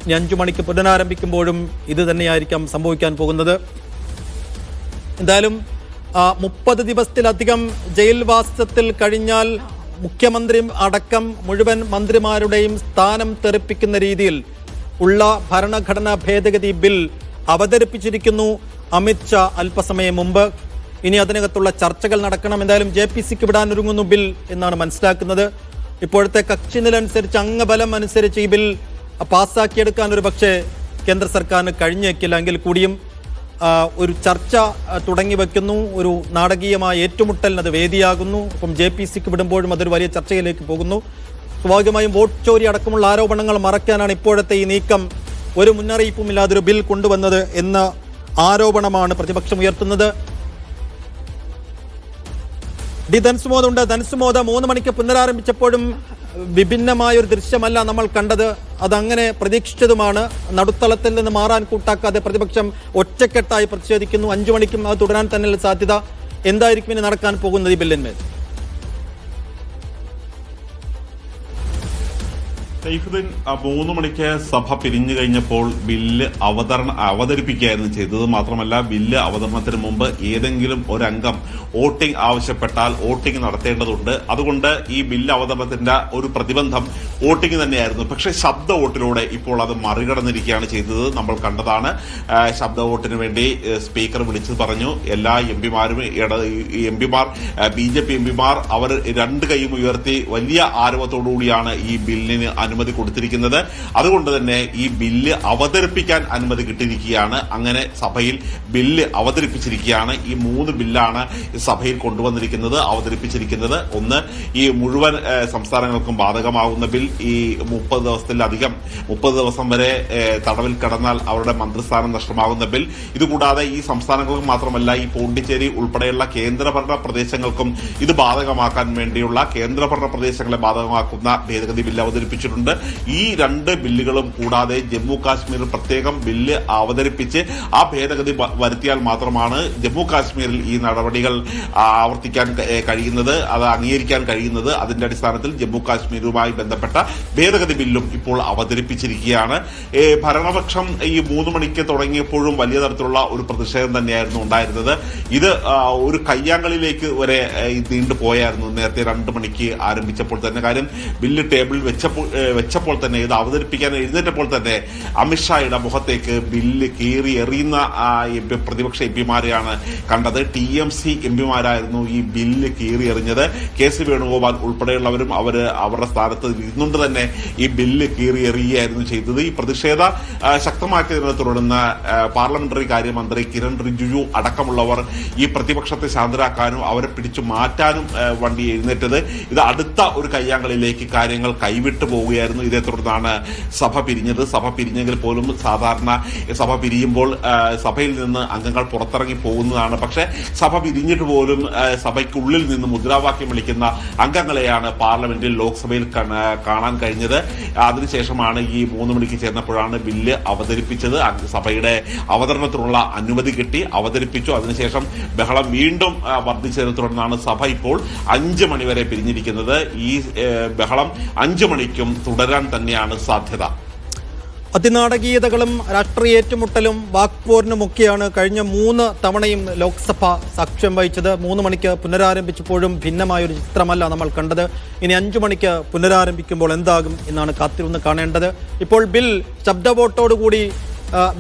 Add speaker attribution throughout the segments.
Speaker 1: ഇനി 5 മണിക്ക് പുനരാരംഭിക്കുമ്പോഴും ഇത് തന്നെയായിരിക്കാം സംഭവിക്കാൻ പോകുന്നത്. എന്തായാലും 30 ദിവസത്തിലധികം ജയിൽവാസത്തിൽ കഴിഞ്ഞാൽ മുഖ്യമന്ത്രി അടക്കം മുഴുവൻ മന്ത്രിമാരുടെയും സ്ഥാനം തെറിപ്പിക്കുന്ന രീതിയിൽ ഉള്ള ഭരണഘടനാ ഭേദഗതി ബിൽ അവതരിപ്പിച്ചിരിക്കുന്നു അമിത് ഷാ അല്പസമയം മുമ്പ്. ഇനി അതിനകത്തുള്ള ചർച്ചകൾ നടക്കണം. എന്തായാലും JPCക്ക് വിടാൻ ഒരുങ്ങുന്നു ബിൽ എന്നാണ് മനസ്സിലാക്കുന്നത്. ഇപ്പോഴത്തെ കക്ഷിനിലനുസരിച്ച് അംഗബലം അനുസരിച്ച് ഈ ബിൽ പാസ്സാക്കിയെടുക്കാൻ ഒരു പക്ഷേ കേന്ദ്ര സർക്കാരിന് കഴിഞ്ഞേക്കില്ല. എങ്കിൽ കൂടിയും ഒരു ചർച്ച തുടങ്ങി വെക്കുന്നു. ഒരു നാടകീയമായ ഏറ്റുമുട്ടലിന് അത് വേദിയാകുന്നു. അപ്പം JPCക്ക് വിടുമ്പോഴും അതൊരു വലിയ ചർച്ചയിലേക്ക് പോകുന്നു. സ്വാഭാവികമായും വോട്ട് ചോരി അടക്കമുള്ള ആരോപണങ്ങൾ മറയ്ക്കാനാണ് ഇപ്പോഴത്തെ ഈ നീക്കം. ഒരു മുന്നറിയിപ്പുമില്ലാതൊരു ബിൽ കൊണ്ടുവന്നത് എന്ന ആരോപണമാണ് പ്രതിപക്ഷം ഉയർത്തുന്നത്. ധൻസുമോദുണ്ട്. ധൻസുമോദ 3 മണിക്ക് പുനരാരംഭിച്ചപ്പോഴും വിഭിന്നമായൊരു ദൃശ്യമല്ല നമ്മൾ കണ്ടത്. അതങ്ങനെ പ്രതീക്ഷിച്ചതുമാണ്. നടുത്തളത്തിൽ നിന്ന് മാറാൻ കൂട്ടാക്കാതെ പ്രതിപക്ഷം ഒറ്റക്കെട്ടായി പ്രതിഷേധിക്കുന്നു. 5 മണിക്കും അത് തുടരാൻ തന്നെ സാധ്യത. എന്തായിരിക്കും ഇനി നടക്കാൻ പോകുന്നത് ഈ ബില്ലിന്മേൽ?
Speaker 2: സൈഫുദ്ദീൻ, 3 മണിക്ക് സഭ പിരിഞ്ഞു കഴിഞ്ഞപ്പോൾ ബില്ല് അവതരിപ്പിക്കുകയായിരുന്നു ചെയ്തത്. മാത്രമല്ല, ബില്ല് അവതരണത്തിന് മുമ്പ് ഏതെങ്കിലും ഒരംഗം വോട്ടിംഗ് ആവശ്യപ്പെട്ടാൽ വോട്ടിംഗ് നടത്തേണ്ടതുണ്ട്. അതുകൊണ്ട് ഈ ബില്ല് അവതരണത്തിന്റെ ഒരു പ്രതിബന്ധം വോട്ടിംഗ് തന്നെയായിരുന്നു. പക്ഷേ ശബ്ദ വോട്ടിലൂടെ ഇപ്പോൾ അത് മറികടന്നിരിക്കുകയാണ് ചെയ്തത്. നമ്മൾ കണ്ടതാണ്. ശബ്ദ വോട്ടിന് വേണ്ടി സ്പീക്കർ വിളിച്ചു പറഞ്ഞു എല്ലാ എംപിമാരും BJP എംപിമാർ അവർ 2 കൈയും ഉയർത്തി വലിയ ആരവത്തോടുകൂടിയാണ് ഈ ബില്ലിന് അനുമതി കൊടുത്തിരിക്കുന്നത്. അതുകൊണ്ട് തന്നെ ഈ ബില്ല് അവതരിപ്പിക്കാൻ അനുമതി കിട്ടിയിരിക്കുകയാണ്. അങ്ങനെ സഭയിൽ ബില്ല് അവതരിപ്പിച്ചിരിക്കുകയാണ്. ഈ 3 ബില്ലാണ് സഭയിൽ കൊണ്ടുവന്നിരിക്കുന്നത്, അവതരിപ്പിച്ചിരിക്കുന്നത്. ഒന്ന്, ഈ മുഴുവൻ സംസ്ഥാനങ്ങൾക്കും ബാധകമാകുന്ന ബിൽ. ഈ 30 ദിവസം വരെ തടവിൽ കിടന്നാൽ അവരുടെ മന്ത്രിസ്ഥാനം നഷ്ടമാകുന്ന ബിൽ. ഇതുകൂടാതെ ഈ സംസ്ഥാനങ്ങൾക്ക് മാത്രമല്ല, ഈ പോണ്ടിച്ചേരി ഉൾപ്പെടെയുള്ള കേന്ദ്രഭരണ പ്രദേശങ്ങൾക്കും ഇത് ബാധകമാക്കാൻ വേണ്ടിയുള്ള കേന്ദ്രഭരണ പ്രദേശങ്ങളെ ബാധകമാക്കുന്ന ഭേദഗതി ബില്ല് അവതരിപ്പിച്ചിട്ടുണ്ട്. ഈ 2 ബില്ലുകളും കൂടാതെ ജമ്മു കാശ്മീരിൽ പ്രത്യേകം ബില്ല് അവതരിപ്പിച്ച് ആ ഭേദഗതി വരുത്തിയാൽ മാത്രമാണ് ജമ്മു കാശ്മീരിൽ ഈ നടപടികൾ ആവർത്തിക്കാൻ കഴിയുന്നത്, അത് അംഗീകരിക്കാൻ കഴിയുന്നത്. അതിന്റെ അടിസ്ഥാനത്തിൽ ജമ്മു കാശ്മീരുമായി ബന്ധപ്പെട്ട ഭേദഗതി ബില്ലും ഇപ്പോൾ അവതരിപ്പിച്ചിരിക്കുകയാണ്. ഭരണപക്ഷം ഈ 3 മണിക്ക് തുടങ്ങിയപ്പോഴും വലിയ തരത്തിലുള്ള ഒരു പ്രതിഷേധം തന്നെയായിരുന്നു ഉണ്ടായിരുന്നത്. ഇത് ഒരു കയ്യാങ്കളിലേക്ക് വരെ നീണ്ടുപോയായിരുന്നു നേരത്തെ 2 മണിക്ക് ആരംഭിച്ചപ്പോൾ തന്നെ. കാര്യം ബില്ല് ടേബിളിൽ വെച്ചപ്പോൾ തന്നെ, ഇത് അവതരിപ്പിക്കാൻ എഴുന്നേറ്റപ്പോൾ തന്നെ അമിത്ഷായുടെ മുഖത്തേക്ക് ബില്ല് കീറി എറിയുന്ന പ്രതിപക്ഷ എംപിമാരെയാണ് കണ്ടത്. TMC എംപിമാരായിരുന്നു ഈ ബില്ല് കീറി എറിഞ്ഞത്. KC വേണുഗോപാൽ ഉൾപ്പെടെയുള്ളവരും അവരുടെ സ്ഥാനത്ത് ഇരുന്നുകൊണ്ട് തന്നെ ഈ ബില്ല് കീറി എറിയുകയായിരുന്നു ചെയ്തത്. ഈ പ്രതിഷേധ ശക്തമാക്കിയതിനെ തുടർന്ന് പാർലമെന്ററി കാര്യമന്ത്രി കിരൺ റിജിജു അടക്കമുള്ളവർ ഈ പ്രതിപക്ഷത്തെ ശാന്തരാക്കാനും അവരെ പിടിച്ചു മാറ്റാനും വണ്ടി എഴുന്നേറ്റത്. ഇത് അടുത്ത ഒരു കയ്യാങ്കളിലേക്ക് കാര്യങ്ങൾ കൈവിട്ടു പോവുകയായിരുന്നു. ഇതേ തുടർന്നാണ് സഭ പിരിഞ്ഞത്. സഭ പിരിഞ്ഞെങ്കിൽ പോലും സാധാരണ സഭ പിരിയുമ്പോൾ സഭയിൽ നിന്ന് അംഗങ്ങൾ പുറത്തിറങ്ങി പോകുന്നതാണ്. പക്ഷേ സഭ പിരിഞ്ഞിട്ട് പോലും സഭയ്ക്കുള്ളിൽ നിന്ന് മുദ്രാവാക്യം വിളിക്കുന്ന അംഗങ്ങളെയാണ് പാർലമെന്റിൽ ലോക്സഭയിൽ കാണാൻ കഴിഞ്ഞത്. അതിനുശേഷമാണ് ഈ 3 മണിക്ക് ചേർന്നപ്പോഴാണ് ബില്ല് അവതരിപ്പിച്ചത്. സഭയുടെ അവതരണത്തിനുള്ള അനുമതി കിട്ടി, അവതരിപ്പിച്ചു. അതിനുശേഷം ബഹളം വീണ്ടും വർദ്ധിച്ചതിനെ തുടർന്നാണ് സഭ ഇപ്പോൾ 5 മണിവരെ പിരിഞ്ഞിരിക്കുന്നത്. ഈ ബഹളം 5 മണിക്കും തുടരാൻ തന്നെയാണ് സാധ്യത.
Speaker 1: അതിനാടകീയതകളും രാഷ്ട്രീയ ഏറ്റുമുട്ടലും വാക്പോരിനുമൊക്കെയാണ് കഴിഞ്ഞ 3 തവണയും ലോക്സഭ സാക്ഷ്യം വഹിച്ചത്. 3 മണിക്ക് പുനരാരംഭിച്ചപ്പോഴും ഭിന്നമായൊരു ചിത്രമല്ല നമ്മൾ കണ്ടത്. ഇനി 5 മണിക്ക് പുനരാരംഭിക്കുമ്പോൾ എന്താകും എന്നാണ് കാത്തിരുന്ന് കാണേണ്ടത്. ഇപ്പോൾ ബിൽ ശബ്ദ വോട്ടോടുകൂടി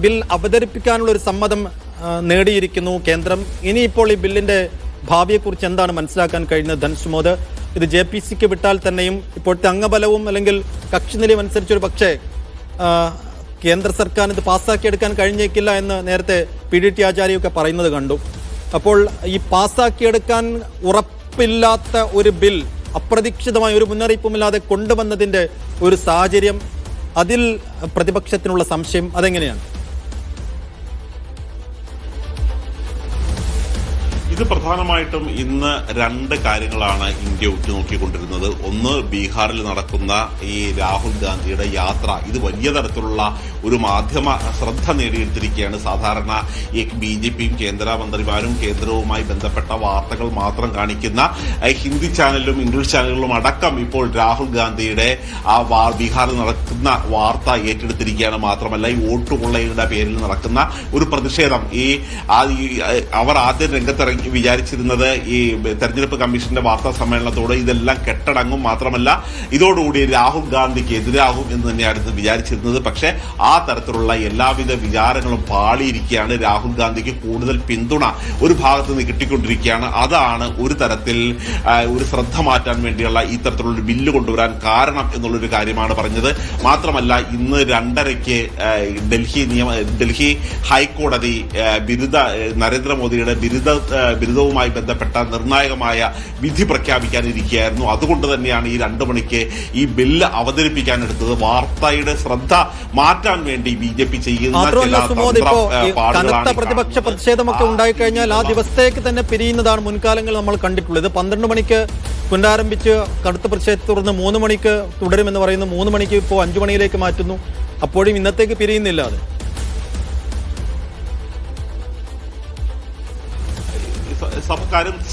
Speaker 1: ബിൽ അവതരിപ്പിക്കാനുള്ള ഒരു സമ്മതം നേടിയിരിക്കുന്നു കേന്ദ്രം. ഇനിയിപ്പോൾ ഈ ബില്ലിന്റെ ഭാവിയെക്കുറിച്ച് എന്താണ് മനസ്സിലാക്കാൻ കഴിയുന്നത് ധൻസുമോദ്? ഇത് JPCക്ക് വിട്ടാൽ തന്നെയും ഇപ്പോഴത്തെ അംഗബലവും അല്ലെങ്കിൽ കക്ഷിനിലയും അനുസരിച്ചൊരു പക്ഷേ കേന്ദ്ര സർക്കാർ ഇത് പാസ്സാക്കിയെടുക്കാൻ കഴിഞ്ഞേക്കില്ല എന്ന് നേരത്തെ PDT ആചാര്യൊക്കെ പറയുന്നത് കണ്ടു. അപ്പോൾ ഈ പാസ്സാക്കിയെടുക്കാൻ ഉറപ്പില്ലാത്ത ഒരു ബിൽ അപ്രതീക്ഷിതമായ ഒരു മുന്നറിയിപ്പുമില്ലാതെ കൊണ്ടുവന്നതിൻ്റെ ഒരു സാഹചര്യം, അതിൽ പ്രതിപക്ഷത്തിനുള്ള സംശയം അതെങ്ങനെയാണ്?
Speaker 2: ഇത് പ്രധാനമായിട്ടും ഇന്ന് രണ്ട് കാര്യങ്ങളാണ് ഇന്ത്യ ഉറ്റുനോക്കിക്കൊണ്ടിരുന്നത്. ഒന്ന്, ബീഹാറിൽ നടക്കുന്ന ഈ രാഹുൽ ഗാന്ധിയുടെ യാത്ര. ഇത് വലിയ തരത്തിലുള്ള ഒരു മാധ്യമ ശ്രദ്ധ നേടിയെടുത്തിരിക്കുകയാണ്. സാധാരണ ഈ BJPയും കേന്ദ്രമന്ത്രിമാരും കേന്ദ്രവുമായി ബന്ധപ്പെട്ട വാർത്തകൾ മാത്രം കാണിക്കുന്ന ഹിന്ദി ചാനലിലും ഇംഗ്ലീഷ് ചാനലുകളിലും അടക്കം ഇപ്പോൾ രാഹുൽ ഗാന്ധിയുടെ ആ ബീഹാറിൽ നടക്കുന്ന വാർത്ത ഏറ്റെടുത്തിരിക്കുകയാണ്. മാത്രമല്ല, ഈ വോട്ടുകൊള്ളയുടെ പേരിൽ നടക്കുന്ന ഒരു പ്രതിഷേധം, അവർ ആദ്യം രംഗത്തിറങ്ങി വിചാരിച്ചിരുന്നത് ഈ തെരഞ്ഞെടുപ്പ് കമ്മീഷന്റെ വാർത്താ സമ്മേളനത്തോട് ഇതെല്ലാം കെട്ടടങ്ങും, മാത്രമല്ല ഇതോടുകൂടി രാഹുൽ ഗാന്ധിക്ക് എതിരാകും എന്ന് തന്നെയായിരുന്നു വിചാരിച്ചിരുന്നത്. പക്ഷേ ആ തരത്തിലുള്ള എല്ലാവിധ വിചാരങ്ങളും പാളിയിരിക്കുകയാണ്. രാഹുൽ ഗാന്ധിക്ക് കൂടുതൽ പിന്തുണ ഒരു ഭാഗത്ത് നിന്ന് കിട്ടിക്കൊണ്ടിരിക്കുകയാണ്. അതാണ് ഒരു തരത്തിൽ ഒരു ശ്രദ്ധ മാറ്റാൻ വേണ്ടിയുള്ള ഈ തരത്തിലുള്ള ഒരു ബില്ല് കൊണ്ടുവരാൻ കാരണം എന്നുള്ളൊരു കാര്യമാണ് പറഞ്ഞത്. മാത്രമല്ല, ഇന്ന് 2:30 ഡൽഹി ഹൈക്കോടതി നരേന്ദ്രമോദിയുടെ ബിരുദവുമായി ബന്ധപ്പെട്ട നിർണായകമായ വിധി പ്രഖ്യാപിക്കാനിരിക്കുകയായിരുന്നു. അതുകൊണ്ട് തന്നെയാണ് ഈ 2 മണിക്ക് ഈ ബില്ല് അവതരിപ്പിക്കാനെടുത്തത്. വാർത്തയുടെ ശ്രദ്ധ മാറ്റാൻ വേണ്ടി BJP ചെയ്യുന്ന
Speaker 1: കനത്ത പ്രതിപക്ഷ പ്രതിഷേധമൊക്കെ ഉണ്ടായിക്കഴിഞ്ഞാൽ ആ ദിവസത്തേക്ക് തന്നെ പിരിയുന്നതാണ് മുൻകാലങ്ങൾ നമ്മൾ കണ്ടിട്ടുള്ളത്. 12 മണിക്ക് പുനരാരംഭിച്ച് കടുത്ത പ്രതിഷേധത്തെ തുടർന്ന് 3 മണിക്ക് തുടരുമെന്ന് പറയുന്നു. 3 മണിക്ക് ഇപ്പോൾ 5 മണിയിലേക്ക് മാറ്റുന്നു. അപ്പോഴും ഇന്നത്തേക്ക് പിരിയുന്നില്ല അത്.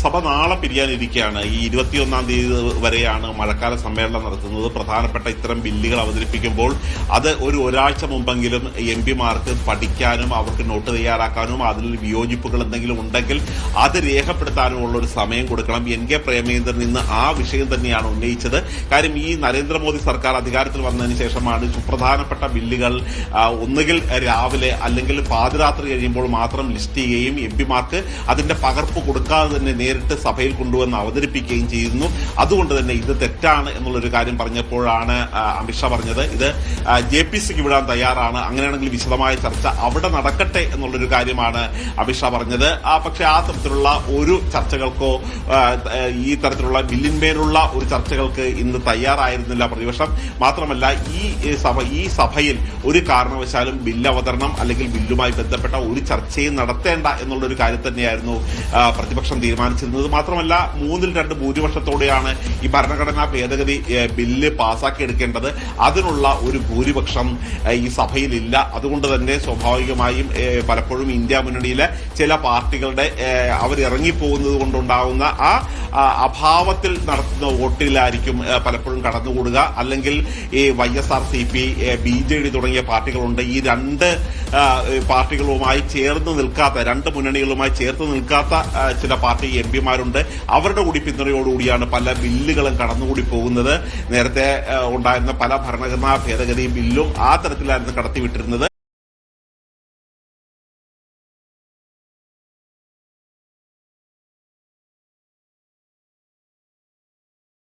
Speaker 2: സഭ നാളെ പിരിയാനിരിക്കുകയാണ്. ഈ 21-ാം തീയതി വരെയാണ് മഴക്കാല സമ്മേളനം നടത്തുന്നത്. പ്രധാനപ്പെട്ട ഇത്തരം ബില്ലുകൾ അവതരിപ്പിക്കുമ്പോൾ അത് ഒരാഴ്ച മുമ്പെങ്കിലും MP-മാർക്ക് പഠിക്കാനും അവർക്ക് നോട്ട് തയ്യാറാക്കാനും അതിൽ വിയോജിപ്പുകൾ എന്തെങ്കിലും ഉണ്ടെങ്കിൽ അത് രേഖപ്പെടുത്താനുമുള്ള ഒരു സമയം കൊടുക്കണം. NK പ്രേമേന്ദ്രൻ ഇന്ന് ആ വിഷയം തന്നെയാണ് ഉന്നയിച്ചത്. കാര്യം, ഈ നരേന്ദ്രമോദി സർക്കാർ അധികാരത്തിൽ വന്നതിന് ശേഷമാണ് സുപ്രധാനപ്പെട്ട ബില്ലുകൾ ഒന്നുകിൽ രാവിലെ അല്ലെങ്കിൽ പാതിരാത്രി കഴിയുമ്പോൾ മാത്രം ലിസ്റ്റ് ചെയ്യുകയും MP-മാർക്ക് അതിന്റെ പകർപ്പ് കൊടുക്കാതെ തന്നെ നേരിട്ട് സഭയിൽ കൊണ്ടുവന്ന് അവതരിപ്പിക്കുകയും ചെയ്യുന്നു. അതുകൊണ്ട് തന്നെ ഇത് തെറ്റാണ് എന്നുള്ളൊരു കാര്യം പറഞ്ഞപ്പോഴാണ് അമിത്ഷാ പറഞ്ഞത് ഇത് JPCക്ക് വിടാൻ തയ്യാറാണ്, അങ്ങനെയാണെങ്കിൽ വിശദമായ ചർച്ച അവിടെ നടക്കട്ടെ എന്നുള്ളൊരു കാര്യമാണ് അമിത്ഷാ പറഞ്ഞത്. പക്ഷേ ആ തരത്തിലുള്ള ഒരു ചർച്ചകൾക്കോ ഈ തരത്തിലുള്ള ബില്ലിന്മേലുള്ള ഒരു ചർച്ചകൾക്ക് ഇന്ന് തയ്യാറായിരുന്നില്ല പ്രതിപക്ഷം. മാത്രമല്ല, ഈ സഭയിൽ ഒരു കാരണവശാലും ബില്ല് അവതരണം അല്ലെങ്കിൽ ബില്ലുമായി ബന്ധപ്പെട്ട ഒരു ചർച്ചയും നടത്തേണ്ട എന്നുള്ളൊരു കാര്യം തന്നെയായിരുന്നു പ്രതിപക്ഷം തീരുമാനിച്ചിരുന്നത്. മാത്രമല്ല, 3/2 ഭൂരിപക്ഷത്തോടെയാണ് ഈ ഭരണഘടനാ ഭേദഗതി ബില്ല് പാസാക്കി എടുക്കേണ്ടത്. അതിനുള്ള ഒരു ഭൂരിപക്ഷം ഈ സഭയിലില്ല. അതുകൊണ്ട് തന്നെ സ്വാഭാവികമായും പലപ്പോഴും ഇന്ത്യ മുന്നണിയിലെ ചില പാർട്ടികളുടെ അവരിറങ്ങിപ്പോകുന്നത് കൊണ്ടുണ്ടാകുന്ന ആ അഭാവത്തിൽ നടത്തുന്ന വോട്ടിലായിരിക്കും പലപ്പോഴും കടന്നുകൂടുക. അല്ലെങ്കിൽ ഈ YSRCP, BJD തുടങ്ങിയ പാർട്ടികളുണ്ട്. ഈ 2 പാർട്ടികളുമായി ചേർന്ന് നിൽക്കാത്ത, 2 മുന്നണികളുമായി ചേർത്ത് നിൽക്കാത്ത ചില പാർട്ടി MP-മാരുണ്ട്. അവരുടെ കൂടി പിന്തുണയോടുകൂടിയാണ് പല ബില്ലുകളും കടന്നുകൂടി പോകുന്നത്. നേരത്തെ ഉണ്ടായിരുന്ന പല ഭരണഘടനാ ഭേദഗതി ബില്ലും ആ തരത്തിലായിരുന്നു കടത്തിവിട്ടിരുന്നത്.